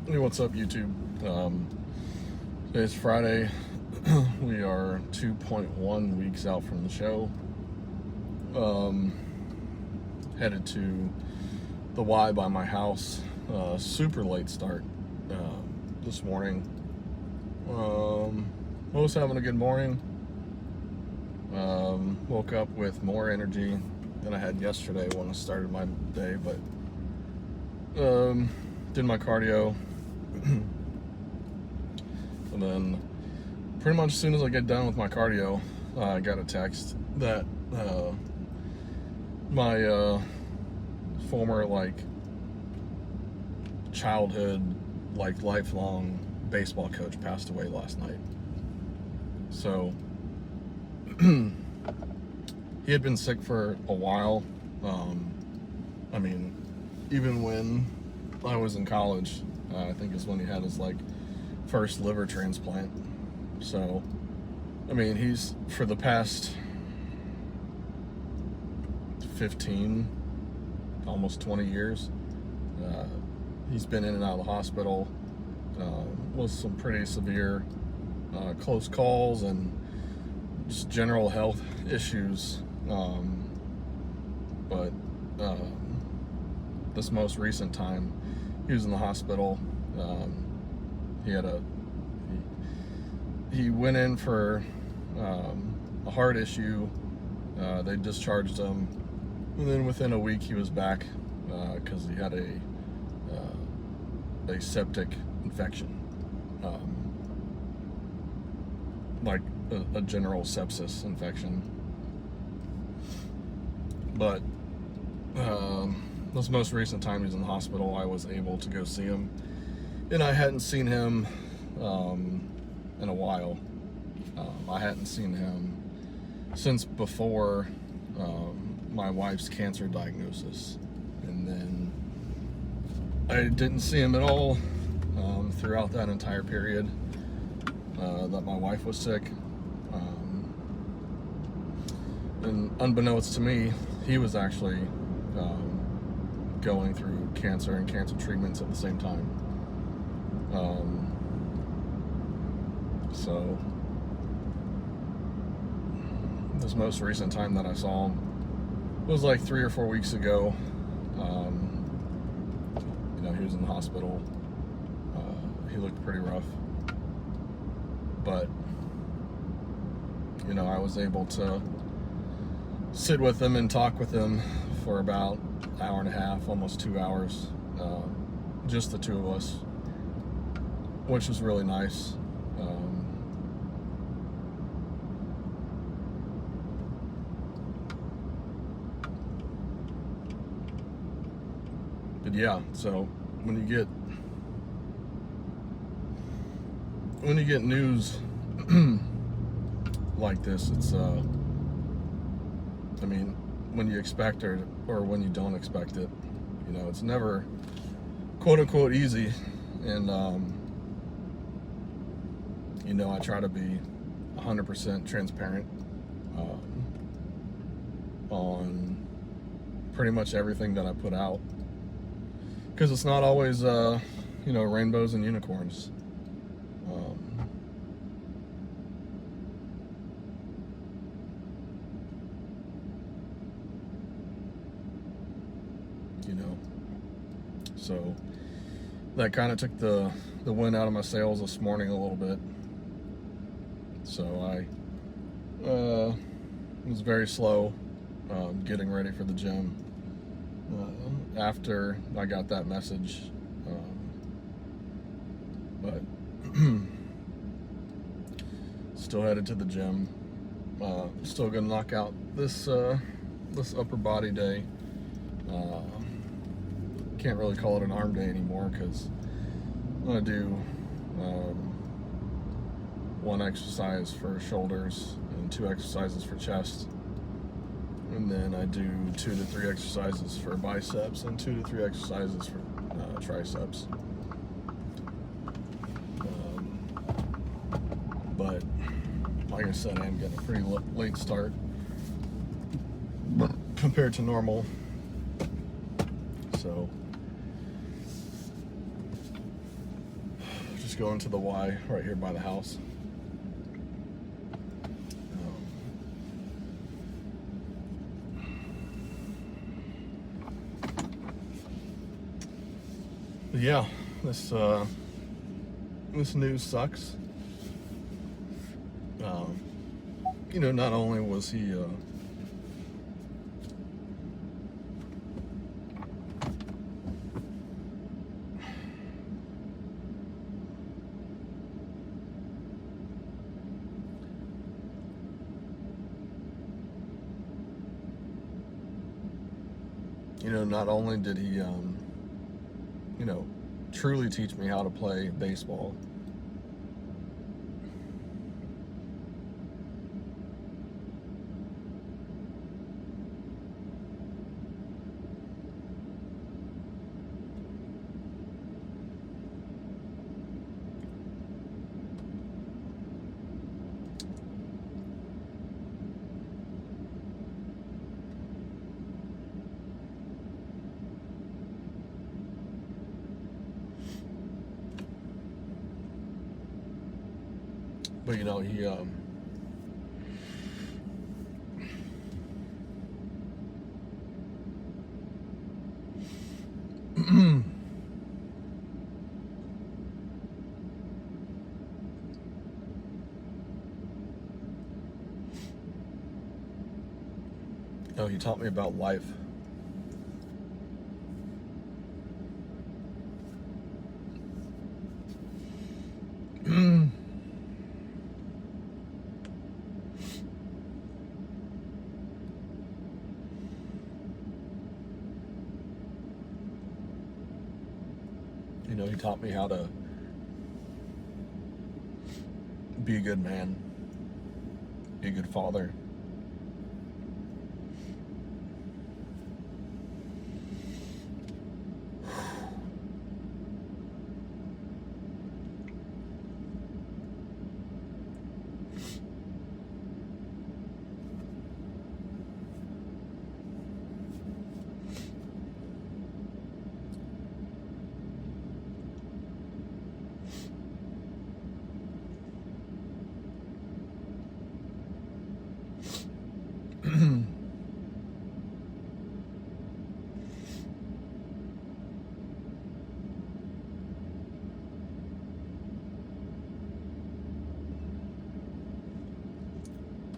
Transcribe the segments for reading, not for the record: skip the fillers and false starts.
Hey, what's up, YouTube? Today's Friday. We are 2.1 weeks out from the show. Headed to the Y by my house. Super late start this morning. Was having a good morning. Woke up with more energy than I had yesterday when I started my day, but did my cardio. And then pretty much as soon as I get done with my cardio, I got a text that my former childhood lifelong baseball coach passed away last night. So he had been sick for a while. I mean, even when I was in college, I think is when he had his first liver transplant. So, I mean, he's for the past 15, almost 20 years, he's been in and out of the hospital with some pretty severe close calls and just general health issues. But this most recent time, he was in the hospital. He went in for a heart issue. They discharged him, and then within a week he was back because he had a septic infection, a general sepsis infection. But this most recent time he's in the hospital, I was able to go see him, and I hadn't seen him in a while. I hadn't seen him since before my wife's cancer diagnosis, and then I didn't see him at all throughout that entire period that my wife was sick. And unbeknownst to me, he was actually going through cancer and cancer treatments at the same time. So this most recent time that I saw him was 3 or 4 weeks ago. He was in the hospital. He looked pretty rough, but I was able to sit with him and talk with him for about an hour and a half, almost 2 hours, just the two of us, which was really nice. But yeah, so when you get news like this, it's I mean, when you expect or when you don't expect it, it's never quote unquote easy. And I try to be 100% transparent on pretty much everything that I put out, because it's not always rainbows and unicorns. So that kind of took the wind out of my sails this morning a little bit. So I was very slow getting ready for the gym after I got that message. But still headed to the gym. Still gonna knock out this upper body day. Can't really call it an arm day anymore, because I'm gonna do 1 exercise for shoulders and 2 exercises for chest, and then I do 2 to 3 exercises for biceps and 2 to 3 exercises for triceps. But like I said, I am getting a pretty late start compared to normal. So going to the Y right here by the house. But yeah, this news sucks. You know, not only was he you know, not only did he you know, truly teach me how to play baseball, but you know, he no, he taught me about life. You know, he taught me how to be a good man, be a good father.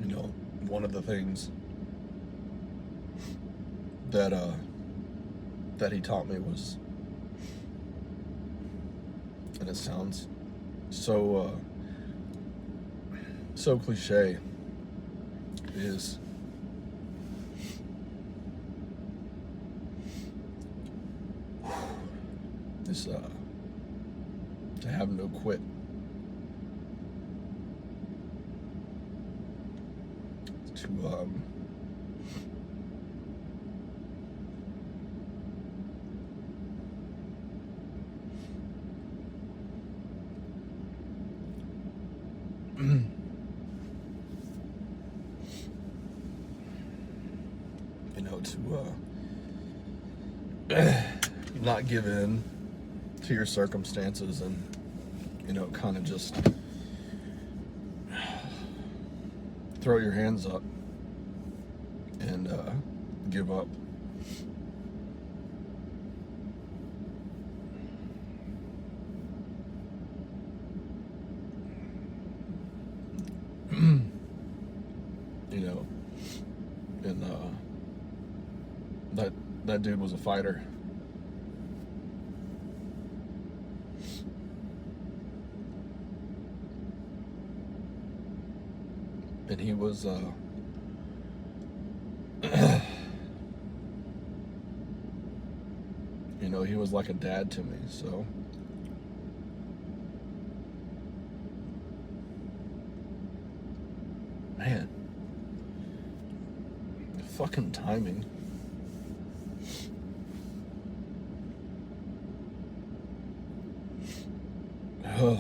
You know, one of the things that he taught me was, and it sounds so so cliche, is to have no quit. To you know, to not give in to your circumstances, and you know, kind of just throw your hands up and give up. You know, and that dude was a fighter. And he was you know, he was like a dad to me, so man, fucking timing. Ugh.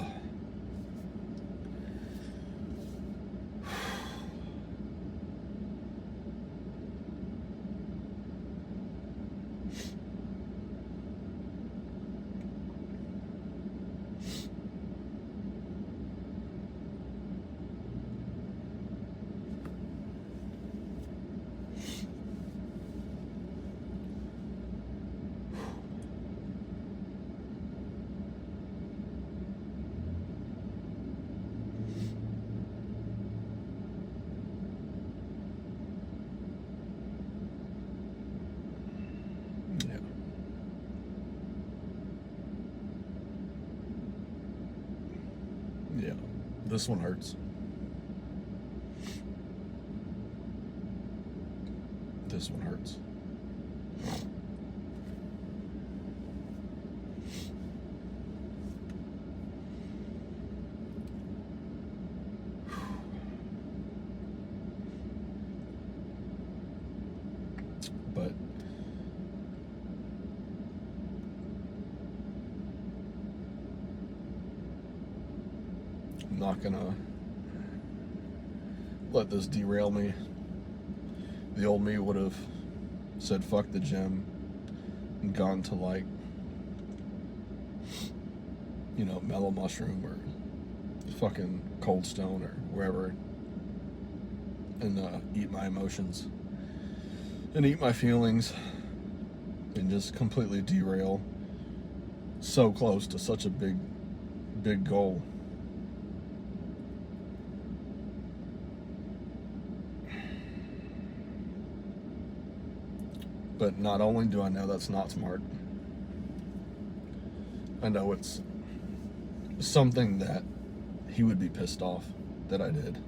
Yeah, this one hurts. This one hurts. But I'm not gonna let this derail me. The old me would have said fuck the gym and gone to, like, you know, Mellow Mushroom or fucking Cold Stone or wherever, and eat my emotions and eat my feelings and just completely derail so close to such a big goal. But not only do I know that's not smart, I know it's something that he would be pissed off that I did.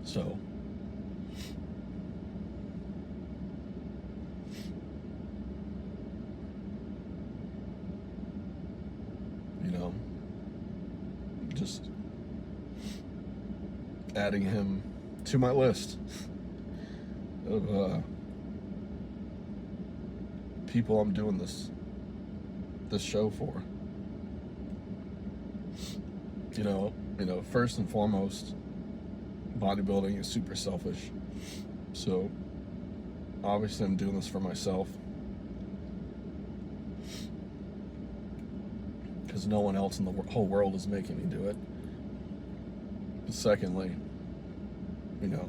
So, you know, just adding him to my list of people I'm doing this show for. You know, first and foremost, bodybuilding is super selfish. So obviously I'm doing this for myself, because no one else in the whole world is making me do it. But secondly, you know,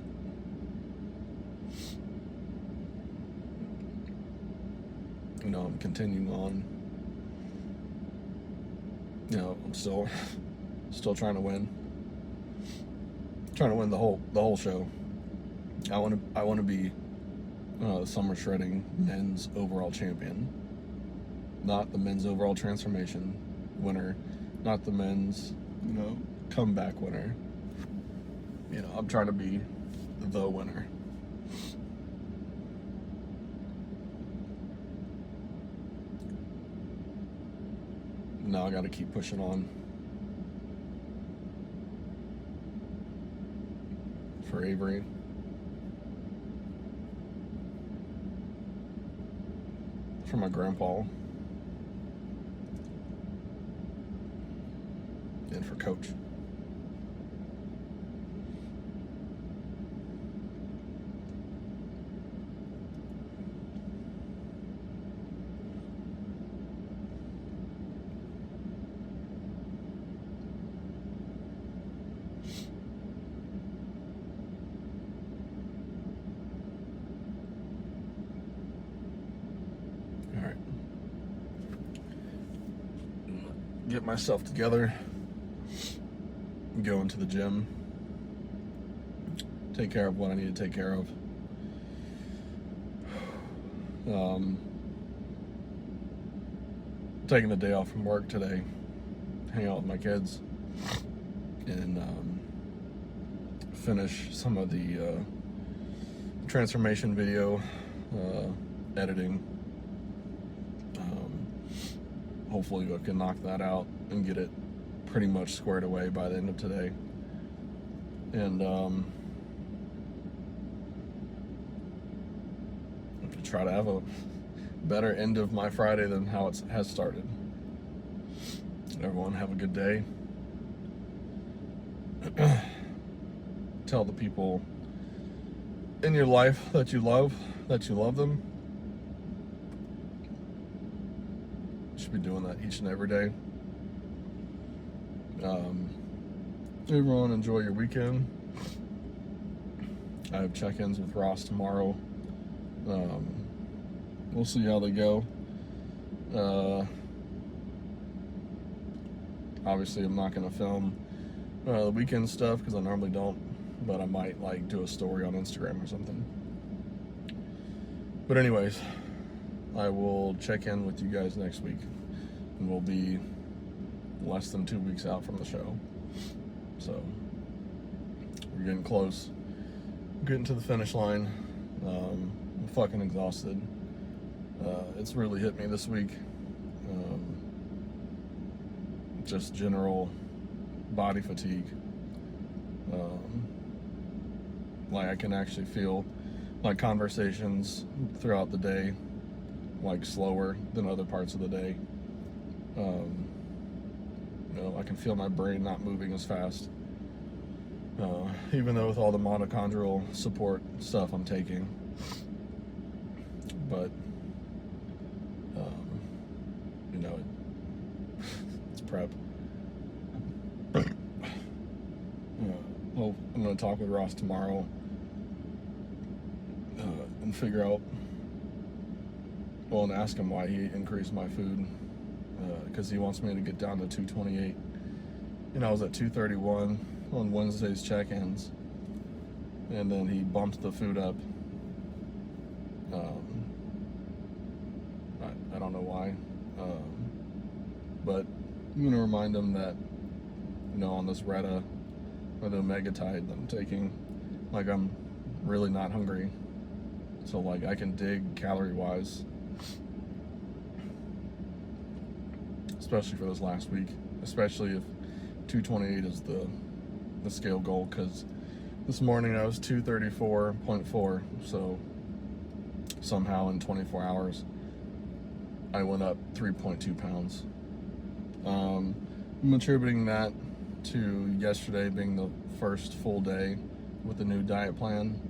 I'm continuing on. You know, I'm still trying to win. Trying to win the whole show. I want to be the Summer Shredding men's overall champion, not the men's overall transformation winner, not the men's, you know, comeback winner. You know, I'm trying to be the winner. Now I got to keep pushing on for Avery. For my grandpa. And for Coach. Get myself together, go into the gym, take care of what I need to take care of. Taking the day off from work today, hang out with my kids, and finish some of the transformation video editing. Hopefully I can knock that out and get it pretty much squared away by the end of today. And try to have a better end of my Friday than how it has started. Everyone have a good day. Tell the people in your life that you love them. Be doing that each and every day. Everyone enjoy your weekend. I have check-ins with Ross tomorrow. We'll see how they go. Obviously I'm not going to film the weekend stuff because I normally don't, but I might like do a story on Instagram or something. But anyways, I will check in with you guys next week, and we'll be less than 2 weeks out from the show. So we're getting close, getting to the finish line. I'm fucking exhausted. It's really hit me this week. Just general body fatigue. Like I can actually feel my conversations throughout the day like slower than other parts of the day. I can feel my brain not moving as fast. Even though with all the mitochondrial support stuff I'm taking. But it's prep. Well, I'm going to talk with Ross tomorrow and figure out, and ask him why he increased my food, because he wants me to get down to 228. I was at 231 on Wednesday's check-ins, and then he bumped the food up. I don't know why, but I'm going to remind him that, on this Retta or the Megatide that I'm taking, like, I'm really not hungry. So, like, I can dig calorie-wise, especially for this last week, especially if 228 is the scale goal, because this morning I was 234.4, so somehow in 24 hours I went up 3.2 pounds. I'm attributing that to yesterday being the first full day with the new diet plan,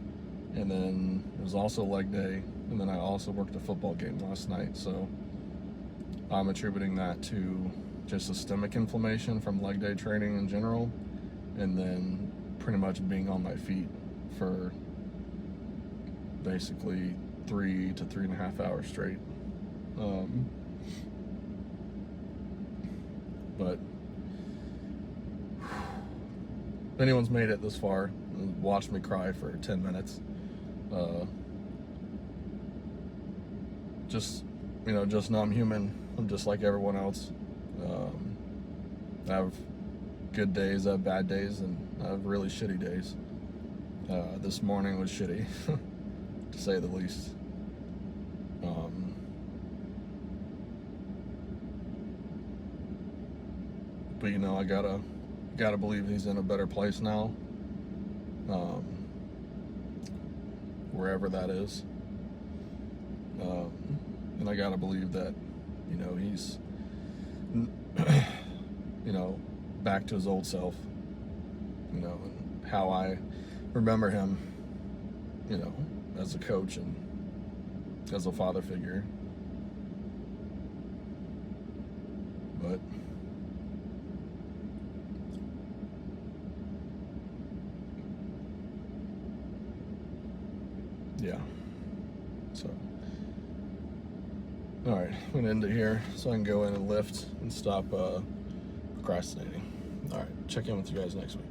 and then it was also leg day, and then I also worked a football game last night, so I'm attributing that to just systemic inflammation from leg day training in general, and then pretty much being on my feet for basically 3 to 3.5 hours straight. But if anyone's made it this far and watched me cry for 10 minutes, just know I'm human. I'm just like everyone else. I have good days, I have bad days, and I have really shitty days. This morning was shitty, to say the least. But I gotta believe he's in a better place now, wherever that is. And I gotta believe that, he's, back to his old self, and how I remember him, as a coach and as a father figure. But yeah, so alright, I'm gonna end it here so I can go in and lift and stop procrastinating. Alright, check in with you guys next week.